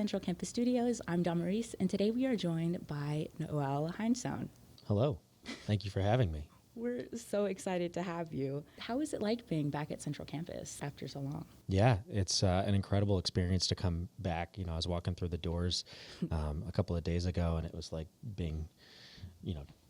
Central Campus Studios. I'm Damaris, and today we are joined by Noel Heinsohn. Hello. Thank you for having me. We're so excited to have you. How is it like being back at Central Campus after so long? Yeah, it's an incredible experience to come back. I was walking through the doors a couple of days ago, and it was like being,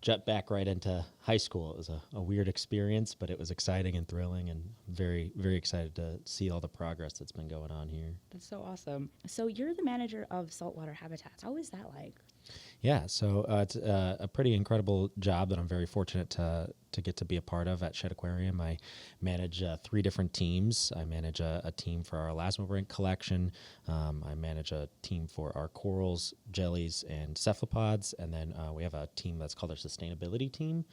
jet back right into high school. It was a weird experience, but it was exciting and thrilling, and very, very excited to see all the progress that's been going on here. That's so awesome. So you're the manager of saltwater habitats. How is that like? Yeah, so it's a pretty incredible job that I'm very fortunate to get to be a part of at Shedd Aquarium. I manage 3 different teams. I manage a team for our elasmobranch collection. I manage a team for our corals, jellies, and cephalopods. And then we have a team that's called our sustainability team.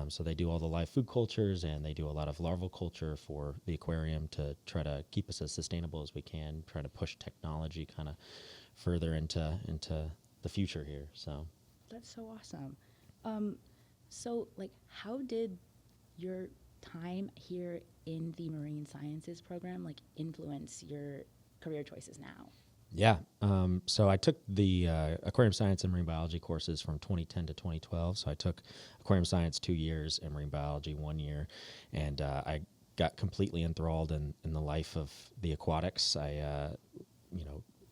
So they do all the live food cultures, and they do a lot of larval culture for the aquarium to try to keep us as sustainable as we can, try to push technology kind of further into the future here. So that's so awesome. So how did your time here in the marine sciences program influence your career choices now? Yeah. So I took the aquarium science and marine biology courses from 2010 to 2012. So I took aquarium science 2 years and marine biology 1 year, and I got completely enthralled in the life of the aquatics.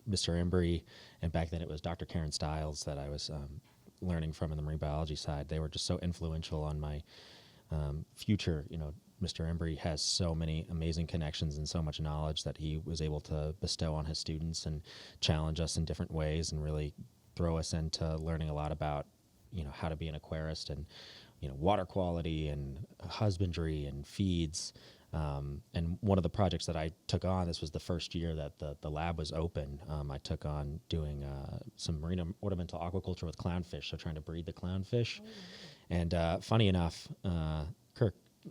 Mr. Embry, and back then it was Dr. Karen Stiles that I was learning from in the marine biology side. They were just so influential on my future. Mr. Embry has so many amazing connections and so much knowledge that he was able to bestow on his students and challenge us in different ways and really throw us into learning a lot about, how to be an aquarist and, water quality and husbandry and feeds. And one of the projects that I took on, this was the first year that the lab was open, I took on doing some marine ornamental aquaculture with clownfish, so trying to breed the clownfish. Oh. And funny enough,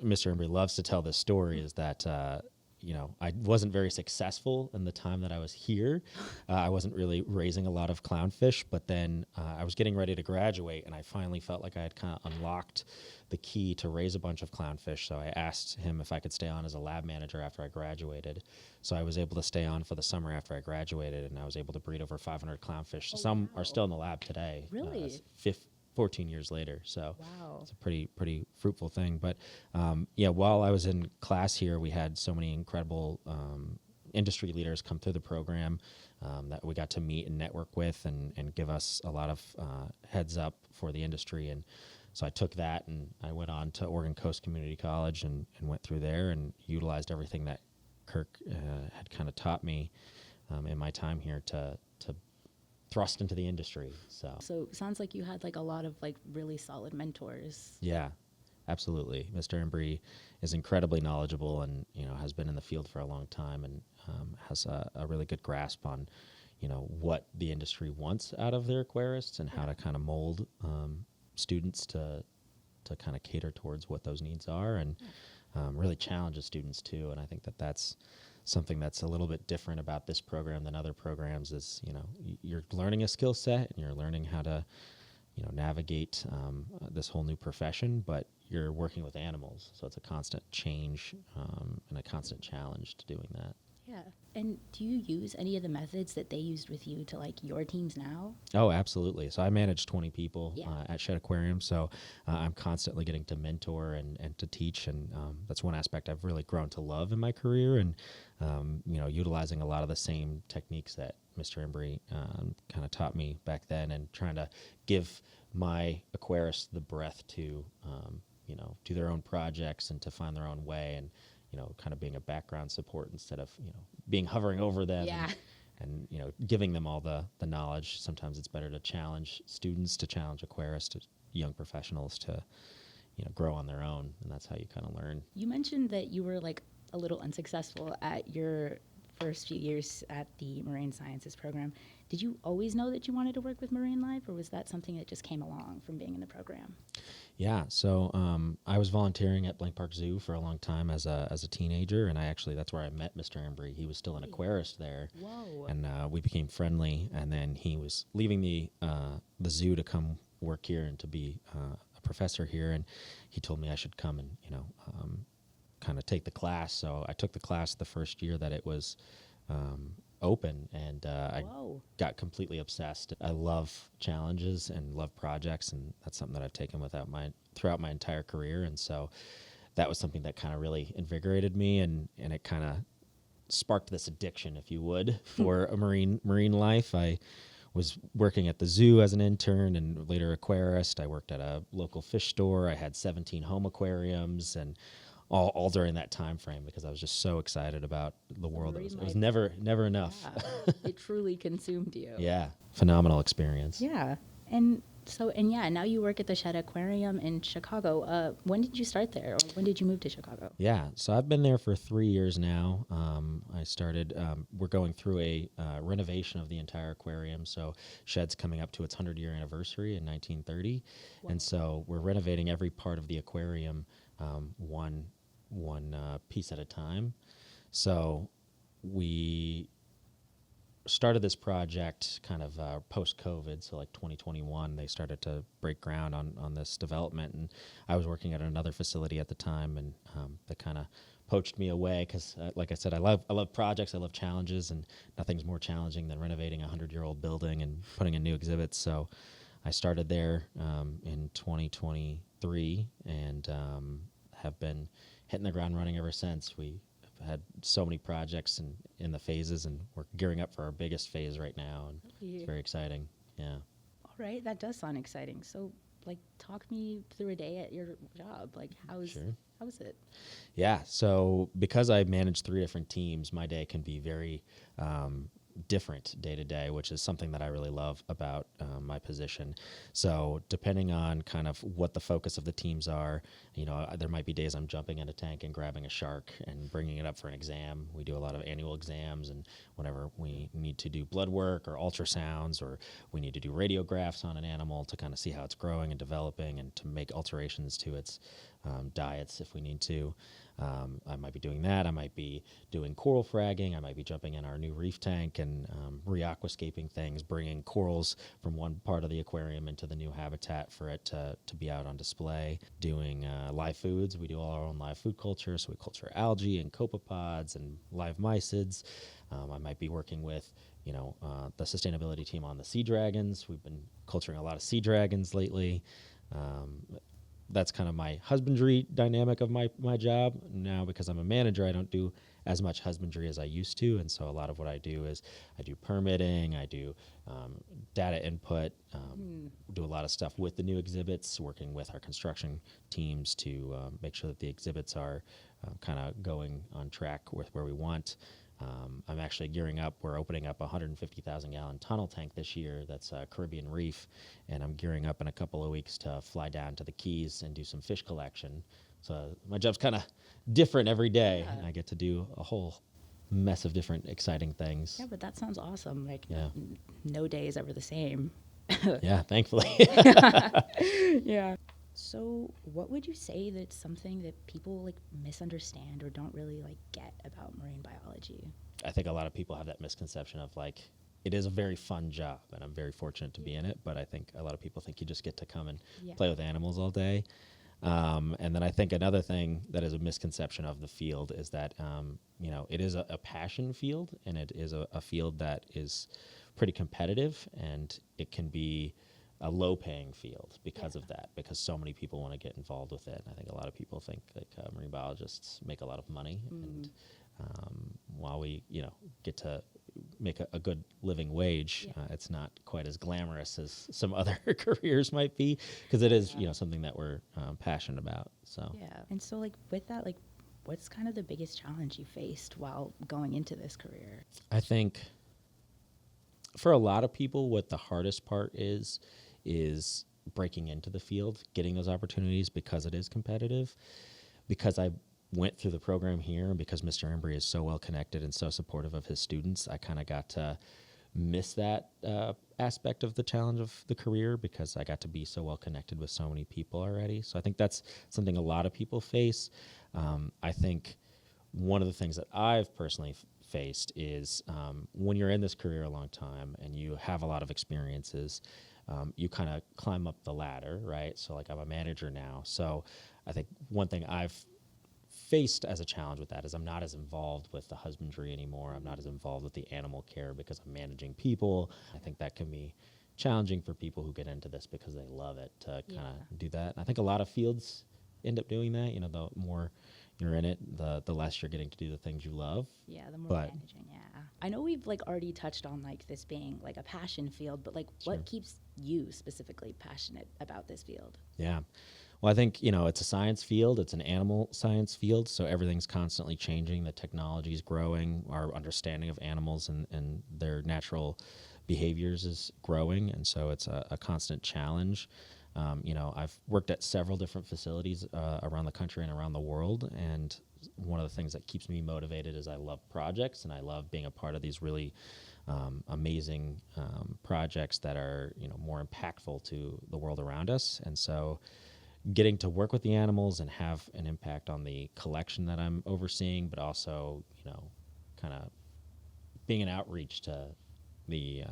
Mr. Embry loves to tell this story, is that I wasn't very successful in the time that I was here. I wasn't really raising a lot of clownfish, but then I was getting ready to graduate, and I finally felt like I had kind of unlocked the key to raise a bunch of clownfish. So I asked him if I could stay on as a lab manager after I graduated. So I was able to stay on for the summer after I graduated, and I was able to breed over 500 clownfish. Oh, Some wow. are still in the lab today. Really? 14 years later. So wow. It's a pretty fruitful thing. But while I was in class here, we had so many incredible industry leaders come through the program that we got to meet and network with and give us a lot of heads up for the industry. And so I took that and I went on to Oregon Coast Community College and went through there and utilized everything that Kirk had kind of taught me in my time here to thrust into the industry. So sounds like you had a lot of really solid mentors. Yeah, absolutely. Mr. Embry is incredibly knowledgeable and has been in the field for a long time and has a really good grasp on what the industry wants out of their aquarists and how to kind of mold students to kind of cater towards what those needs are and really challenges students too. And I think that's something that's a little bit different about this program than other programs is, you're learning a skill set and you're learning how to, navigate this whole new profession, but you're working with animals. So it's a constant change and a constant challenge to doing that. Yeah. And do you use any of the methods that they used with you to your teams now? Oh, absolutely. So I manage 20 people Yeah. At Shedd Aquarium. So I'm constantly getting to mentor and to teach. And that's one aspect I've really grown to love in my career and, utilizing a lot of the same techniques that Mr. Embry kind of taught me back then and trying to give my aquarists the breath to, do their own projects and to find their own way and, kind of being a background support instead of, being hovering over them Yeah. and giving them all the knowledge. Sometimes it's better to challenge students, to challenge aquarists, to young professionals to, grow on their own. And that's how you kind of learn. You mentioned that you were a little unsuccessful at your first few years at the marine sciences program. Did you always know that you wanted to work with marine life, or was that something that just came along from being in the program? Yeah, so I was volunteering at Blank Park Zoo for a long time as a teenager, and that's where I met Mr. Embry. He was still an aquarist there. Whoa. And we became friendly, and then he was leaving the zoo to come work here and to be a professor here, and he told me I should come and kind of take the class. So I took the class the first year that it was open, and I Whoa. got completely obsessed. I love challenges and love projects, and that's something that I've taken throughout my entire career. And so that was something that kind of really invigorated me, and it kind of sparked this addiction, if you would, for a marine life. I was working at the zoo as an intern and later aquarist. I worked at a local fish store. I had 17 home aquariums, and all during that time frame, because I was just so excited about the world. It was never enough. Yeah. It truly consumed you. Yeah, phenomenal experience. Yeah. And so, and yeah, now you work at the Shedd Aquarium in Chicago. When did you start there? Or when did you move to Chicago? Yeah, so I've been there for 3 years now. I started, we're going through a renovation of the entire aquarium. So Shedd's coming up to its 100-year anniversary in 1930. Wow. And so we're renovating every part of the aquarium one piece at a time. So we started this project kind of post-COVID, so like 2021, they started to break ground on this development, and I was working at another facility at the time, and that kind of poached me away because, like I said, I love projects, I love challenges, and nothing's more challenging than renovating a 100-year-old building and putting in new exhibits. So I started there in 2023 and have been hitting the ground running ever since. We had so many projects in the phases, and we're gearing up for our biggest phase right now, and it's very exciting. Yeah. All right, that does sound exciting. So, like, talk me through a day at your job. Like, how is it? Yeah, so because I manage 3 different teams, my day can be very different day to day, which is something that I really love about my position. So depending on kind of what the focus of the teams are, there might be days I'm jumping in a tank and grabbing a shark and bringing it up for an exam. We do a lot of annual exams, and whenever we need to do blood work or ultrasounds, or we need to do radiographs on an animal to kind of see how it's growing and developing, and to make alterations to its diets if we need to. I might be doing that. I might be doing coral fragging. I might be jumping in our new reef tank and re-aquascaping things, bringing corals from one part of the aquarium into the new habitat for it to be out on display. Doing live foods. We do all our own live food culture, so we culture algae and copepods and live mysids. I might be working with the sustainability team on the sea dragons. We've been culturing a lot of sea dragons lately. That's kind of my husbandry dynamic of my job. Now, because I'm a manager, I don't do as much husbandry as I used to. And so a lot of what I do is I do permitting, I do data input, do a lot of stuff with the new exhibits, working with our construction teams to make sure that the exhibits are kind of going on track with where we want. I'm actually gearing up. We're opening up a 150,000-gallon tunnel tank this year that's a Caribbean reef, and I'm gearing up in a couple of weeks to fly down to the Keys and do some fish collection. So my job's kind of different every day. Yeah. I get to do a whole mess of different exciting things. Yeah, but that sounds awesome. Like, Yeah. No day is ever the same. Yeah, thankfully. Yeah. So what would you say that's something that people like misunderstand or don't really like get about marine biology? I think a lot of people have that misconception of like, it is a very fun job, and I'm very fortunate to be in it, but I think a lot of people think you just get to come and play with animals all day. And then I think another thing that is a misconception of the field is that, it is a passion field, and it is a field that is pretty competitive, and it can be a low-paying field because of that, because so many people want to get involved with it. And I think a lot of people think like marine biologists make a lot of money, and while we get to make a good living wage, it's not quite as glamorous as some other careers might be, because it is something that we're passionate about. So and so like with that, like what's kind of the biggest challenge you faced while going into this career? I think for a lot of people, what the hardest part is breaking into the field, getting those opportunities, because it is competitive. Because I went through the program here, and because Mr. Embry is so well connected and so supportive of his students, I kind of got to miss that aspect of the challenge of the career, because I got to be so well connected with so many people already. So I think that's something a lot of people face. I think one of the things that I've personally faced is when you're in this career a long time and you have a lot of experiences, you kind of climb up the ladder, right? So like I'm a manager now. So I think one thing I've faced as a challenge with that is I'm not as involved with the husbandry anymore. I'm not as involved with the animal care because I'm managing people. I think that can be challenging for people who get into this because they love it to kind of do that. And I think a lot of fields end up doing that. You know, the more you're in it, the less you're getting to do the things you love. Yeah, the more managing, I know we've like already touched on like this being like a passion field, but like what keeps you specifically passionate about this field? Yeah. Well, I think, you know, it's a science field. It's an animal science field, so everything's constantly changing. The technology is growing. Our understanding of animals and their natural behaviors is growing, and so it's a constant challenge. You know, I've worked at several different facilities around the country and around the world, and one of the things that keeps me motivated is I love projects, and I love being a part of these really amazing projects that are, you know, more impactful to the world around us. And so getting to work with the animals and have an impact on the collection that I'm overseeing, but also, you know, kind of being an outreach to the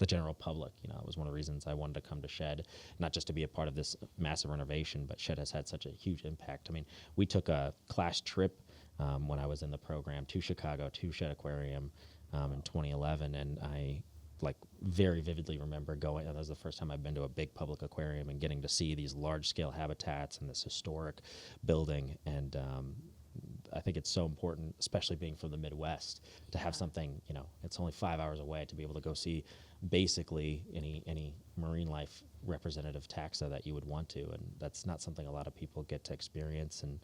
general public. You know, it was one of the reasons I wanted to come to Shedd, not just to be a part of this massive renovation, but Shedd has had such a huge impact. I mean, we took a class trip when I was in the program to Chicago, to Shedd Aquarium in 2011, and I like very vividly remember going. That was the first time I've been to a big public aquarium and getting to see these large-scale habitats and this historic building. And I think it's so important, especially being from the Midwest, to have something, you know, it's only 5 hours away, to be able to go see basically any marine life representative taxa that you would want to. And that's not something a lot of people get to experience. And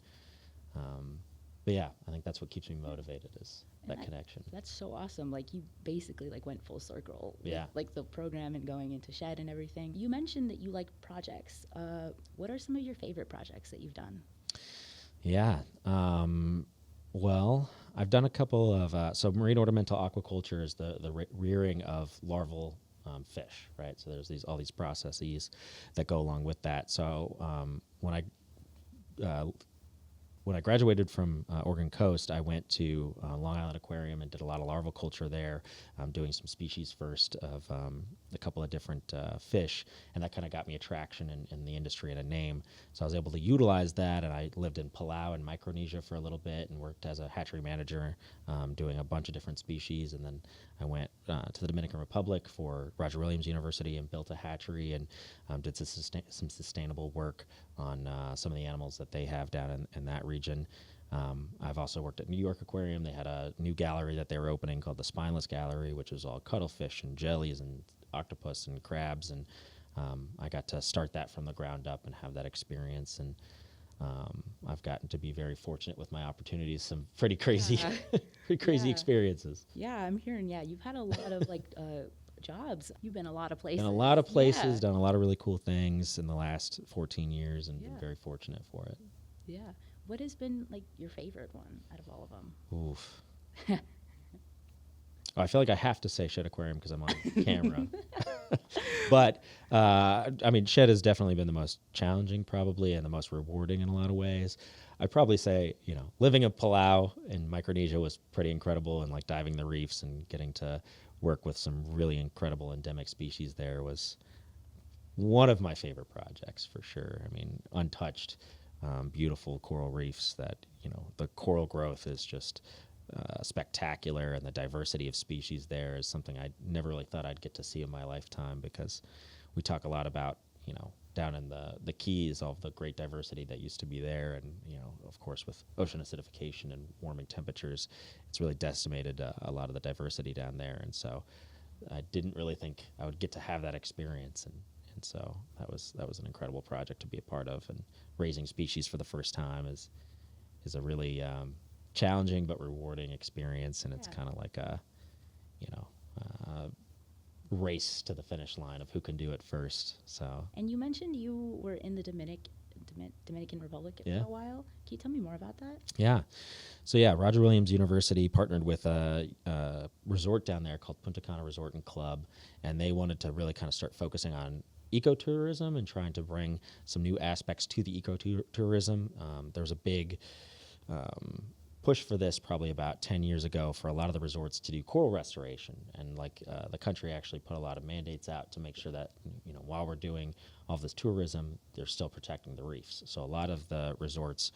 but yeah, I think that's what keeps me motivated, is that connection. That's so awesome. Like, you basically like went full circle. Yeah. Like the program and going into Shedd and everything. You mentioned that you like projects. What are some of your favorite projects that you've done? Yeah. Well, I've done a couple of, so marine ornamental aquaculture is the rearing of larval fish, right? So there's all these processes that go along with that. So when I graduated from Oregon Coast, I went to Long Island Aquarium and did a lot of larval culture there, doing some species first of a couple of different fish, and that kind of got me a traction in the industry and a name. So I was able to utilize that, and I lived in Palau and Micronesia for a little bit and worked as a hatchery manager, doing a bunch of different species, and then I went to the Dominican Republic for Roger Williams University and built a hatchery and did some sustainable work on some of the animals that they have down in that region. I've also worked at New York Aquarium. They had a new gallery that they were opening called the Spineless Gallery, which was all cuttlefish and jellies and octopus and crabs. And I got to start that from the ground up and have that experience. And I've gotten to be very fortunate with my opportunities, some pretty crazy, pretty crazy experiences. Yeah, I'm hearing, you've had a lot of like jobs. You've been a lot of places. Been a lot of places, done a lot of really cool things in the last 14 years, and been very fortunate for it. Yeah. What has been like your favorite one out of all of them? Oof. I feel like I have to say Shedd Aquarium because I'm on camera. But, I mean, Shedd has definitely been the most challenging probably and the most rewarding in a lot of ways. I'd probably say, you know, living in Palau in Micronesia was pretty incredible, and like diving the reefs and getting to work with some really incredible endemic species there was one of my favorite projects for sure. I mean, untouched, beautiful coral reefs that, you know, the coral growth is just spectacular, and the diversity of species there is something I never really thought I'd get to see in my lifetime, because we talk a lot about, you know, down in the Keys, all of the great diversity that used to be there. And, you know, of course, with ocean acidification and warming temperatures, it's really decimated a lot of the diversity down there. And so I didn't really think I would get to have that experience. And so that was an incredible project to be a part of. And raising species for the first time is a really challenging but rewarding experience. And it's kind of like a, you know, race to the finish line of who can do it first. So. And you mentioned you were in the Dominican Republic for a while. Can you tell me more about that? Yeah. So Roger Williams University partnered with a resort down there called Punta Cana Resort and Club, and they wanted to really kind of start focusing on ecotourism and trying to bring some new aspects to the ecotourism. There's a big push for this probably about 10 years ago for a lot of the resorts to do coral restoration. And the country actually put a lot of mandates out to make sure that, while we're doing all this tourism, they're still protecting the reefs. So a lot of the resorts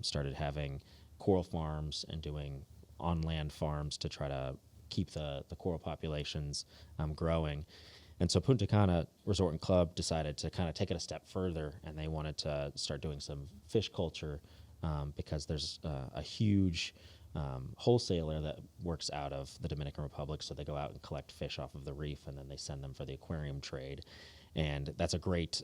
started having coral farms and doing on-land farms to try to keep the coral populations growing. And so Punta Cana Resort and Club decided to kind of take it a step further, and they wanted to start doing some fish culture because there's a huge wholesaler that works out of the Dominican Republic. So they go out and collect fish off of the reef, and then they send them for the aquarium trade. And that's a great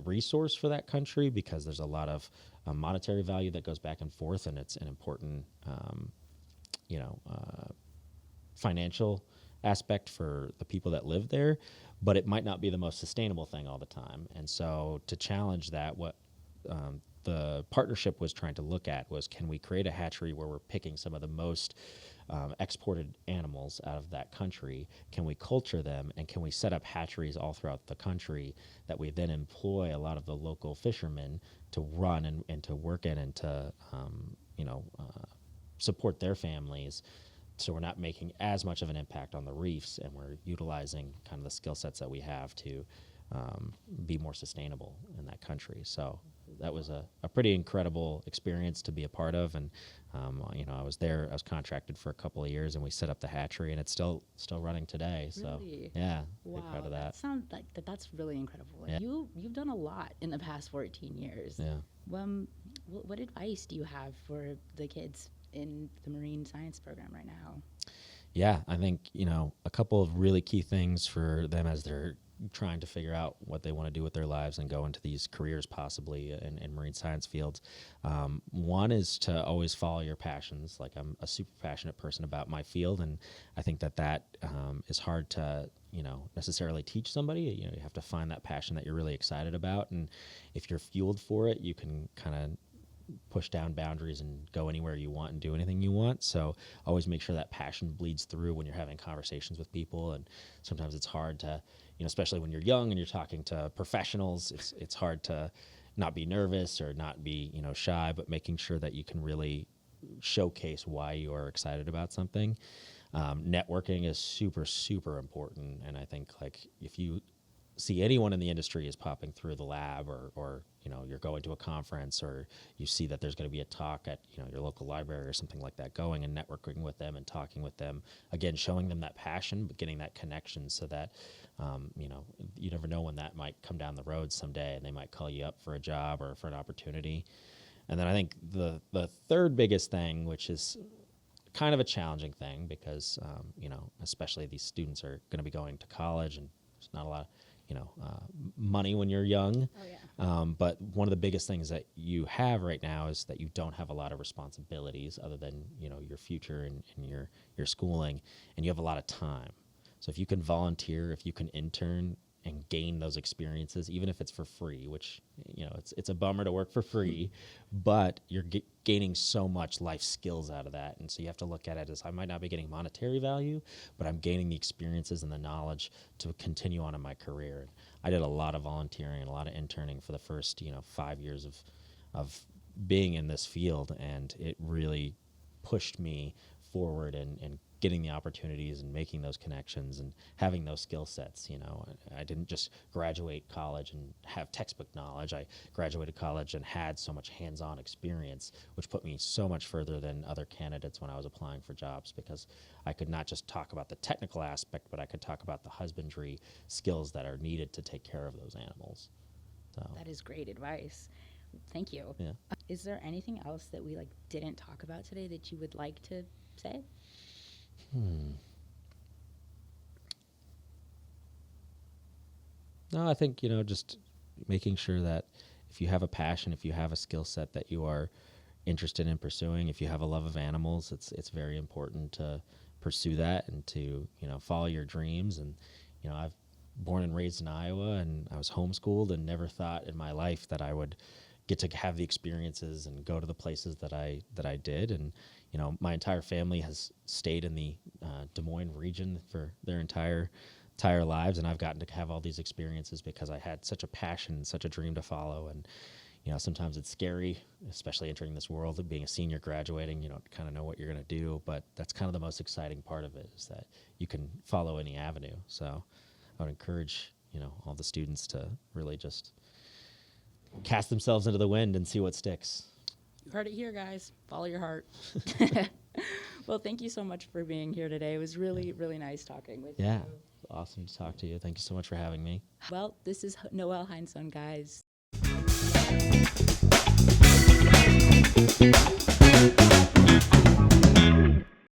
resource for that country because there's a lot of monetary value that goes back and forth, and it's an important financial aspect for the people that live there, but it might not be the most sustainable thing all the time. And so to challenge that, what the partnership was trying to look at was, can we create a hatchery where we're picking some of the most exported animals out of that country? Can we culture them, and can we set up hatcheries all throughout the country that we then employ a lot of the local fishermen to run and to work in and to support their families, so we're not making as much of an impact on the reefs, and we're utilizing kind of the skill sets that we have to be more sustainable in that country. So that was a pretty incredible experience to be a part of. And I was there. I was contracted for a couple of years, and we set up the hatchery, and it's still running today. So really? yeah, Wow, proud of that sounds like that's really incredible. Like, Yeah. you've done a lot in the past 14 years. Yeah. What advice do you have for the kids in the marine science program right now? Yeah, I think, a couple of really key things for them as they're trying to figure out what they want to do with their lives and go into these careers possibly in marine science fields. One is to always follow your passions. Like, I'm a super passionate person about my field, and I think that is hard to, necessarily teach somebody. You have to find that passion that you're really excited about, and if you're fueled for it, you can kind of push down boundaries and go anywhere you want and do anything you want. So always make sure that passion bleeds through when you're having conversations with people. And sometimes it's hard to, especially when you're young and you're talking to professionals, it's hard to not be nervous or not be, shy, but making sure that you can really showcase why you are excited about something. Networking is super, super important. And I think, like, if you see anyone in the industry is popping through the lab, or you're going to a conference, or you see that there's going to be a talk at your local library or something like that, going and networking with them and talking with them, again, showing them that passion, but getting that connection, so that you never know when that might come down the road someday, and they might call you up for a job or for an opportunity. And then I think the third biggest thing, which is kind of a challenging thing because especially these students are going to be going to college, and there's not a lot of money when you're young. Oh, yeah. But one of the biggest things that you have right now is that you don't have a lot of responsibilities other than, your future and your schooling, and you have a lot of time. So if you can volunteer, if you can intern and gain those experiences, even if it's for free, which, it's a bummer to work for free, but you're gaining so much life skills out of that. And so you have to look at it as, I might not be getting monetary value, but I'm gaining the experiences and the knowledge to continue on in my career. And I did a lot of volunteering and a lot of interning for the first, 5 years of being in this field, and it really pushed me forward and getting the opportunities and making those connections and having those skill sets. I didn't just graduate college and have textbook knowledge. I graduated college and had so much hands-on experience, which put me so much further than other candidates when I was applying for jobs, because I could not just talk about the technical aspect, but I could talk about the husbandry skills that are needed to take care of those animals. So That is great advice. Thank you. yeah. Is there anything else that we didn't talk about today that you would like to say? No, I think, just making sure that if you have a passion, if you have a skill set that you are interested in pursuing, if you have a love of animals, it's very important to pursue that and to, follow your dreams. And, I've born and raised in Iowa, and I was homeschooled, and never thought in my life that I would get to have the experiences and go to the places that I did. And, my entire family has stayed in the Des Moines region for their entire lives, and I've gotten to have all these experiences because I had such a passion and such a dream to follow. And sometimes it's scary, especially entering this world of being a senior graduating. You don't kind of know what you're going to do, but that's kind of the most exciting part of it, is that you can follow any avenue. So I would encourage, all the students to really just cast themselves into the wind and see what sticks. You heard it here, guys. Follow your heart. Well, thank you so much for being here today. It was really, really nice talking with Yeah, you. awesome to talk to you. Thank you so much for having me. Well, this is Noel Heinsohn, guys.